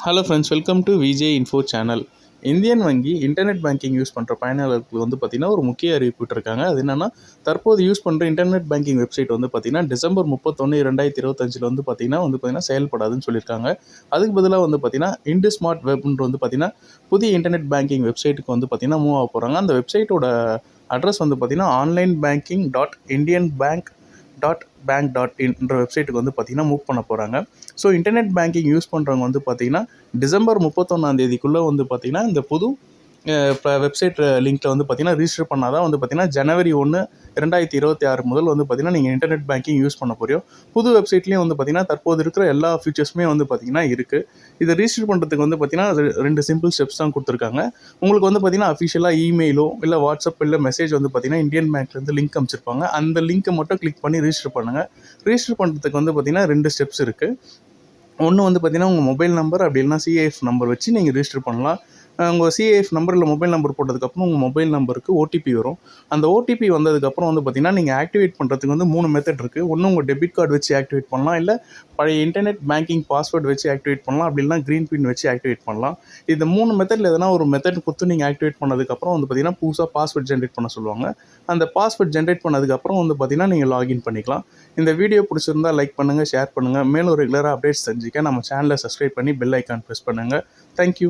Hello friends, welcome to VJ info channel. Indian வங்கி internet banking use பண்ணுற பயனாளர்களுக்கு வந்து பார்த்திங்கன்னா ஒரு முக்கிய அறிவிப்பு விட்டுருக்காங்க. அது என்னென்னா, தற்போது யூஸ் பண்ணுற இன்டர்நெட் பேங்கிங் வெப்சைட் வந்து பார்த்திங்கன்னா டிசம்பர் 31, 2025 வந்து பார்த்திங்கன்னா செயல்படாதுன்னு சொல்லியிருக்காங்க. அதுக்கு பதிலாக வந்து பார்த்திங்கன்னா இண்டுஸ்மார்ட் வெப்ன்ற வந்து பார்த்திங்கன்னா புதிய இன்டர்நெட் பேங்கிங் வெப்சைட்டுக்கு வந்து பார்த்திங்கன்னா மூவ் ஆக போகிறாங்க. அந்த வெப்சைட்டோட அட்ரஸ் வந்து பார்த்திங்கன்னா onlinebanking.indianbank.bank.in வெப்சைட்டுக்கு வந்து பார்த்திங்கன்னா மூவ் பண்ண போகிறாங்க. ஸோ இன்டர்நெட் பேங்கிங் யூஸ் பண்ணுறவங்க வந்து பார்த்திங்கன்னா டிசம்பர் 31ஆம் தேதிக்குள்ளே வந்து பார்த்திங்கன்னா இந்த புது இப்போ வெப்சைட் லிங்க்கில் வந்து பார்த்திங்கன்னா ரிஜிஸ்டர் பண்ணால் தான் வந்து பார்த்திங்கன்னா ஜனவரி 1, 2026 முதல் வந்து பார்த்திங்கன்னா நீங்கள் இன்டர்நெட் பேங்கிங் யூஸ் பண்ண போகிறோம். புது வெப்சைட்லேயும் வந்து பார்த்திங்கன்னா தற்போது இருக்கிற எல்லா ஃபீச்சர்ஸுமே வந்து பார்த்திங்கன்னா இருக்குது. இதை ரிஜிஸ்டர் பண்ணுறதுக்கு வந்து பார்த்திங்கன்னா 2 சிம்பிள் ஸ்டெப்ஸ் தான் கொடுத்துருக்காங்க. உங்களுக்கு வந்து பார்த்திங்கன்னா அஃபிஷியலாக இமெயிலோ இல்லை வாட்ஸ்அப் இல்லை மெசேஜ் வந்து பார்த்திங்கன்னா இந்தியன் பேங்க்லேருந்து லிங்க் அமைச்சிருப்பாங்க. அந்த லிங்க்கை மட்டும் கிளிக் பண்ணி ரிஜிஸ்டர் பண்ணுங்கள். ரிஜிஸ்டர் பண்ணுறதுக்கு வந்து பார்த்திங்கன்னா 2 ஸ்டெப்ஸ் இருக்குது. ஒன்று வந்து பார்த்திங்கன்னா உங்கள் மொபைல் நம்பர் அப்படி இல்லைனா சிஐஎஃப் நம்பர் வச்சு நீங்கள் ரிஜிஸ்டர் பண்ணலாம். உங்கள் சிஐஎஃப் நம்பர் இல்லை மொபைல் நம்பர் போட்டதுக்கப்புறம் உங்கள் மொபைல் நம்பருக்கு ஓடிபி வரும். அந்த ஓடிபி வந்ததுக்கப்புறம் வந்து பார்த்திங்கன்னா நீங்கள் ஆக்டிவேட் பண்ணுறதுக்கு வந்து 3 மெத்தட் இருக்குது. ஒன்று உங்கள் டெபிட் கார்டு வச்சு ஆக்டிவேட் பண்ணலாம், இல்லை பழைய இன்டர்நெட் பேங்கிங் பாஸ்வேர்டு வச்சு ஆக்டிவேட் பண்ணலாம், அப்படி இல்லைனா க்ரீன் பின் வச்சு ஆக்டிவேட் பண்ணலாம். இந்த 3 மெத்தடில் எதனா ஒரு மெத்தட் கொடுத்து நீங்கள் ஆக்டிவேட் பண்ணதுக்கப்புறம் வந்து பார்த்திங்கன்னா புதுசாக பாஸ்வேர்ட் ஜென்ரேட் பண்ண சொல்லுவாங்க. அந்த பாஸ்வேர்ட் ஜென்ரேட் பண்ணதுக்கப்புறம் வந்து பார்த்திங்கன்னா நீங்கள் லாகின் பண்ணிக்கலாம். இந்த வீடியோ பிடிச்சிருந்தால் லைக் பண்ணுங்கள், ஷேர் பண்ணுங்கள். மேலும் ரெகுலராக அப்டேட்ஸ் தெரிஞ்சுக்க நம்ம சேனலை சப்ஸ்கிரைப் பண்ணி பெல் ஐக்கான் ப்ரெஸ் பண்ணுங்கள். தேங்க்யூ.